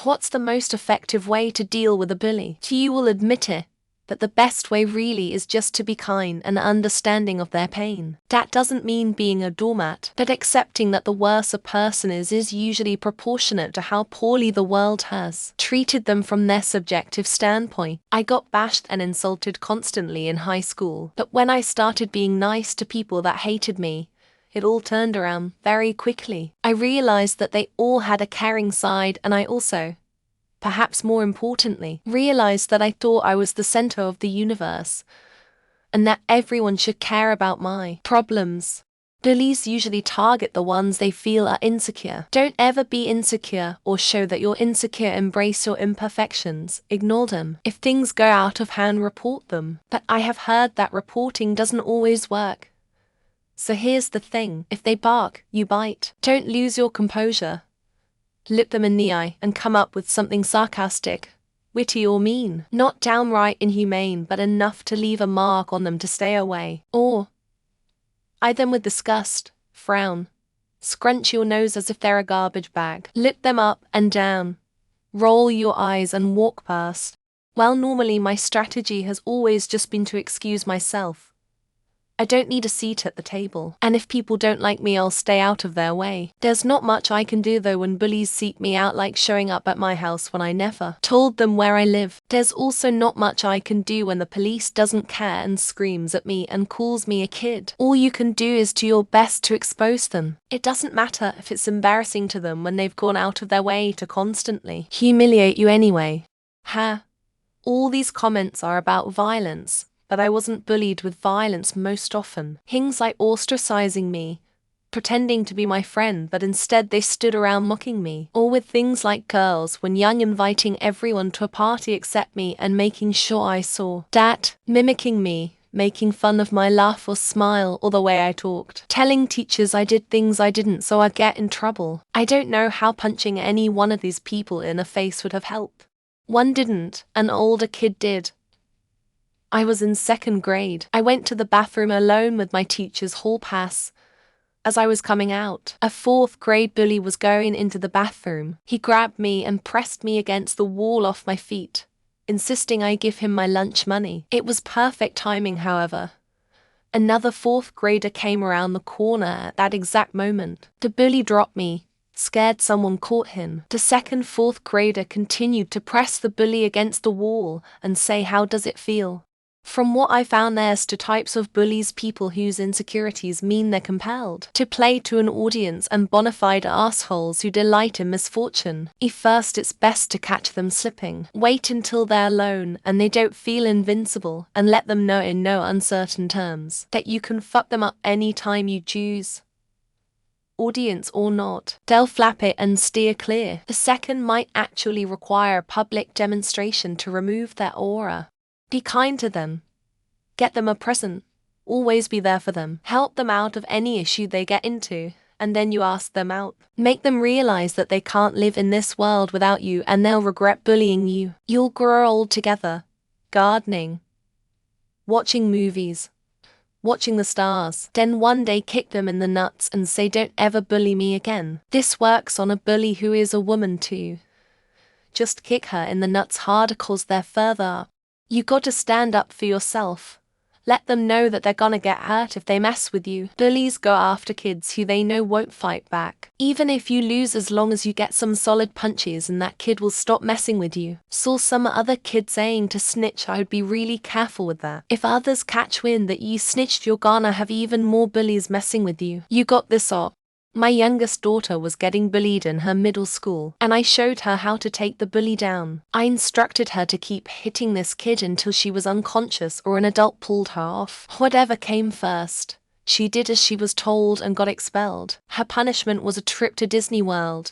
What's the most effective way to deal with a bully? You will admit it, but the best way really is just to be kind and understanding of their pain. That doesn't mean being a doormat, but accepting that the worse a person is usually proportionate to how poorly the world has treated them from their subjective standpoint. I got bashed and insulted constantly in high school, but when I started being nice to people that hated me, it all turned around very quickly. I realized that they all had a caring side, and I also, perhaps more importantly, realized that I thought I was the center of the universe, and that everyone should care about my problems. Bullies usually target the ones they feel are insecure. Don't ever be insecure or show that you're insecure. Embrace your imperfections. Ignore them. If things go out of hand, report them. But I have heard that reporting doesn't always work. So here's the thing. If they bark, you bite. Don't lose your composure. Look them in the eye and come up with something sarcastic, witty or mean. Not downright inhumane, but enough to leave a mark on them to stay away. Or eye them with disgust, frown, scrunch your nose as if they're a garbage bag. Look them up and down, roll your eyes and walk past. Well, normally my strategy has always just been to excuse myself. I don't need a seat at the table, and if people don't like me, I'll stay out of their way. There's not much I can do though when bullies seek me out, like showing up at my house when I never told them where I live. There's also not much I can do when the police doesn't care and screams at me and calls me a kid. All you can do is do your best to expose them. It doesn't matter if it's embarrassing to them when they've gone out of their way to constantly humiliate you anyway. All these comments are about violence, but I wasn't bullied with violence most often. Things like ostracizing me, pretending to be my friend, but instead they stood around mocking me. Or with things like girls when young, inviting everyone to a party except me and making sure I saw that, mimicking me, making fun of my laugh or smile or the way I talked, telling teachers I did things I didn't so I'd get in trouble. I don't know how punching any one of these people in the face would have helped. One didn't, an older kid did. I was in 2nd grade. I went to the bathroom alone with my teacher's hall pass. As I was coming out, a 4th grade bully was going into the bathroom. He grabbed me and pressed me against the wall off my feet, insisting I give him my lunch money. It was perfect timing, however. Another 4th grader came around the corner at that exact moment. The bully dropped me, scared someone caught him. The 2nd 4th grader continued to press the bully against the wall and say, "How does it feel?" From what I found, there's two types of bullies: people whose insecurities mean they're compelled to play to an audience, and bona fide assholes who delight in misfortune. First, it's best to catch them slipping. Wait until they're alone and they don't feel invincible, and let them know in no uncertain terms that you can fuck them up any time you choose. Audience or not, they'll flap it and steer clear. The second might actually require a public demonstration to remove their aura. Be kind to them. Get them a present. Always be there for them. Help them out of any issue they get into, and then you ask them out. Make them realize that they can't live in this world without you, and they'll regret bullying you. You'll grow old together. Gardening. Watching movies. Watching the stars. Then one day kick them in the nuts and say, "Don't ever bully me again." This works on a bully who is a woman too. Just kick her in the nuts harder cause they're further up. You gotta stand up for yourself. Let them know that they're gonna get hurt if they mess with you. Bullies go after kids who they know won't fight back. Even if you lose, as long as you get some solid punches and that kid will stop messing with you. Saw some other kid saying to snitch. I would be really careful with that. If others catch wind that you snitched, you're gonna have even more bullies messing with you. You got this up. My youngest daughter was getting bullied in her middle school, and I showed her how to take the bully down. I instructed her to keep hitting this kid until she was unconscious or an adult pulled her off. Whatever came first, she did as she was told and got expelled. Her punishment was a trip to Disney World.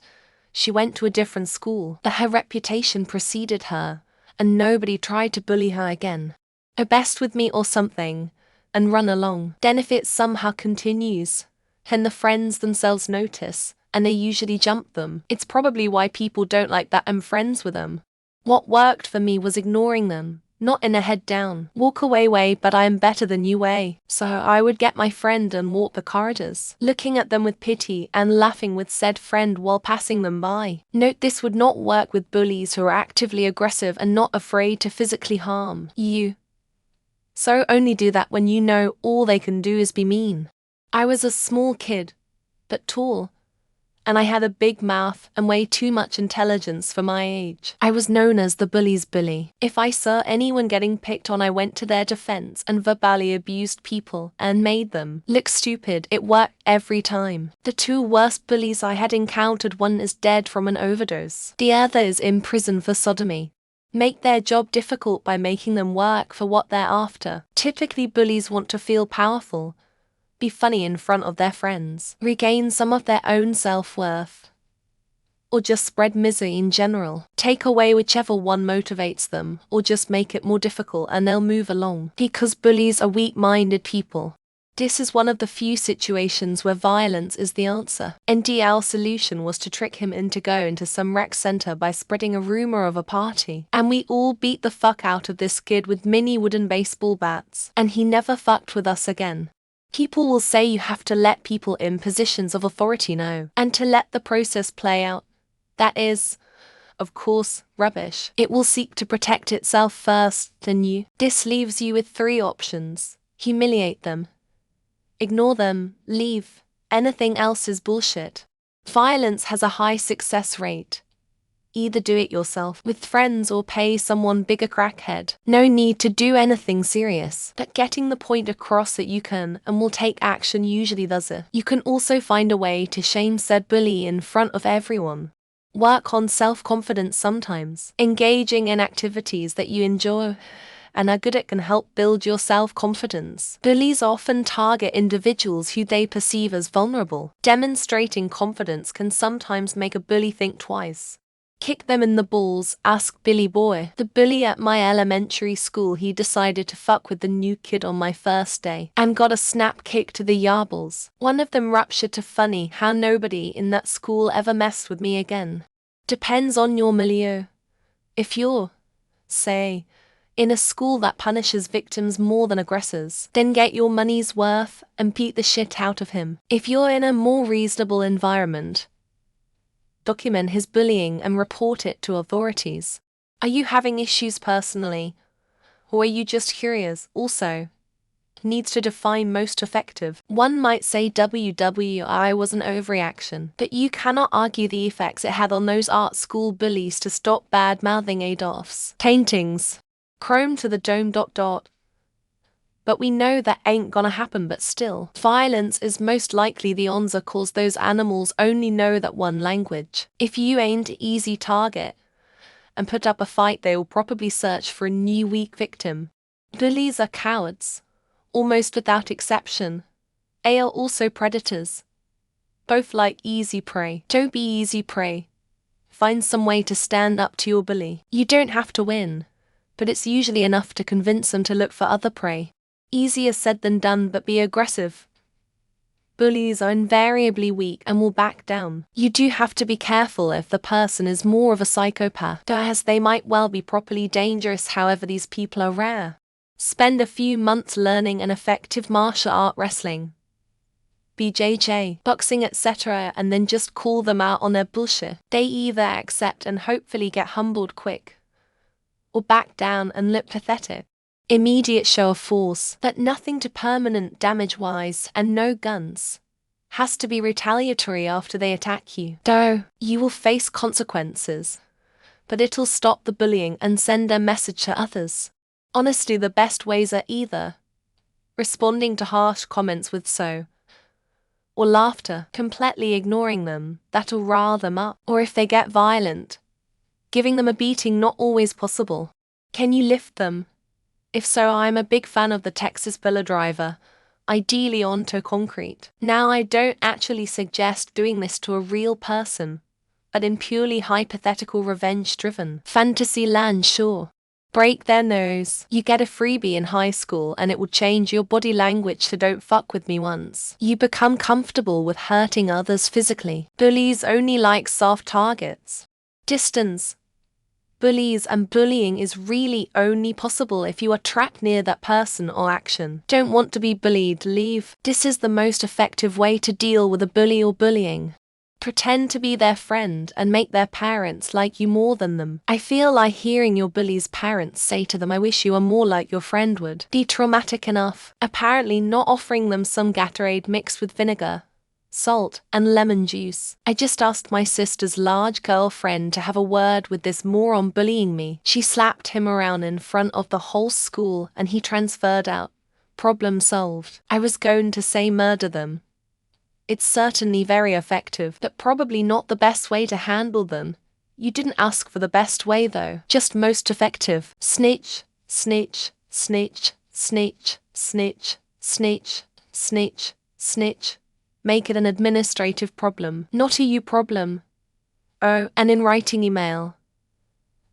She went to a different school, but her reputation preceded her, and nobody tried to bully her again. Or best with me or something, and run along. Then if it somehow continues, and the friends themselves notice, and they usually jump them, it's probably why people don't like that I'm friends with them. What worked for me was ignoring them, not in a head down, walk away way, but I am better than you way. So I would get my friend and walk the corridors, looking at them with pity and laughing with said friend while passing them by. Note this would not work with bullies who are actively aggressive and not afraid to physically harm you. So only do that when you know all they can do is be mean. I was a small kid, but tall, and I had a big mouth and way too much intelligence for my age. I was known as the bully's bully. If I saw anyone getting picked on, I went to their defense and verbally abused people and made them look stupid. It worked every time. The two worst bullies I had encountered, one is dead from an overdose. The other is in prison for sodomy. Make their job difficult by making them work for what they're after. Typically, bullies want to feel powerful, be funny in front of their friends, regain some of their own self-worth, or just spread misery in general. Take away whichever one motivates them, or just make it more difficult and they'll move along. Because bullies are weak-minded people. This is one of the few situations where violence is the answer. NDL's solution was to trick him into going to some rec center by spreading a rumor of a party. And we all beat the fuck out of this kid with mini wooden baseball bats. And he never fucked with us again. People will say you have to let people in positions of authority know, and to let the process play out. That is, of course, rubbish. It will seek to protect itself first, then you. This leaves you with three options. Humiliate them, ignore them, leave. Anything else is bullshit. Violence has a high success rate. Either do it yourself with friends or pay someone big a crackhead. No need to do anything serious, but getting the point across that you can and will take action usually does it. You can also find a way to shame said bully in front of everyone. Work on self-confidence sometimes. Engaging in activities that you enjoy and are good at can help build your self-confidence. Bullies often target individuals who they perceive as vulnerable. Demonstrating confidence can sometimes make a bully think twice. Kick them in the balls, asked Billy Boy. The bully at my elementary school, he decided to fuck with the new kid on my first day and got a snap kick to the yarbles. One of them ruptured to funny how nobody in that school ever messed with me again. Depends on your milieu. If you're, say, in a school that punishes victims more than aggressors, then get your money's worth and beat the shit out of him. If you're in a more reasonable environment, document his bullying and report it to authorities. Are you having issues personally? Or are you just curious? Also, needs to define most effective. One might say WWI was an overreaction, but you cannot argue the effects it had on those art school bullies to stop bad-mouthing Adolf's paintings. Chrome to the dome ... But we know that ain't gonna happen, but still. Violence is most likely the answer cause those animals only know that one language. If you ain't an easy target and put up a fight, they will probably search for a new weak victim. Bullies are cowards, almost without exception. They are also predators. Both like easy prey. Don't be easy prey. Find some way to stand up to your bully. You don't have to win, but it's usually enough to convince them to look for other prey. Easier said than done, but be aggressive. Bullies are invariably weak and will back down. You do have to be careful if the person is more of a psychopath, as they might well be properly dangerous. However, these people are rare. Spend a few months learning an effective martial art, wrestling, BJJ, boxing, etc., and then just call them out on their bullshit. They either accept and hopefully get humbled quick, or back down and look pathetic. Immediate show of force, but nothing to permanent damage-wise, and no guns. Has to be retaliatory after they attack you. Though, you will face consequences, but it'll stop the bullying and send a message to others. Honestly, the best ways are either responding to harsh comments with or laughter, completely ignoring them, that'll rile them up, or if they get violent, giving them a beating, not always possible. Can you lift them? If so, I'm a big fan of the Texas pillar driver, ideally onto concrete. Now, I don't actually suggest doing this to a real person, but in purely hypothetical revenge-driven fantasy land, sure. Break their nose. You get a freebie in high school and it will change your body language to don't fuck with me once. You become comfortable with hurting others physically. Bullies only like soft targets. Distance. Bullies and bullying is really only possible if you are trapped near that person or action. Don't want to be bullied? Leave. This is the most effective way to deal with a bully or bullying. Pretend to be their friend and make their parents like you more than them. I feel like hearing your bully's parents say to them, "I wish you were more like your friend," would be traumatic enough. Apparently not offering them some Gatorade mixed with vinegar, salt, and lemon juice. I just asked my sister's large girlfriend to have a word with this moron bullying me. She slapped him around in front of the whole school and he transferred out. Problem solved. I was going to say murder them. It's certainly very effective, but probably not the best way to handle them. You didn't ask for the best way though, just most effective. Snitch, snitch, snitch, snitch, snitch, snitch, snitch, snitch. Make it an administrative problem, not a you problem. Oh, and in writing email,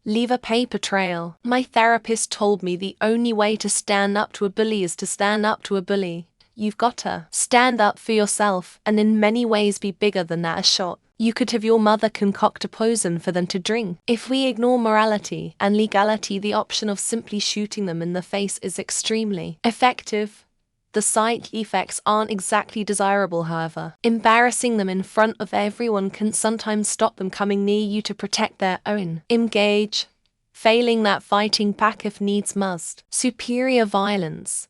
leave a paper trail. My therapist told me the only way to stand up to a bully is to stand up to a bully. You've gotta stand up for yourself and in many ways be bigger than that. A shot. You could have your mother concoct a poison for them to drink. If we ignore morality and legality, the option of simply shooting them in the face is extremely effective. The side effects aren't exactly desirable, however. Embarrassing them in front of everyone can sometimes stop them coming near you to protect their own. Engage. Failing that, fighting back if needs must. Superior violence.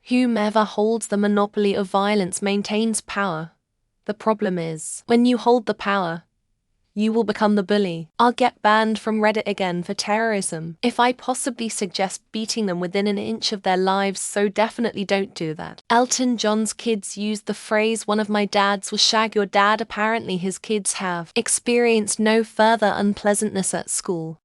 Whomever holds the monopoly of violence maintains power. The problem is, when you hold the power, you will become the bully. I'll get banned from Reddit again for terrorism if I possibly suggest beating them within an inch of their lives, so definitely don't do that. Elton John's kids used the phrase, "One of my dads was shag your dad." Apparently his kids have experienced no further unpleasantness at school.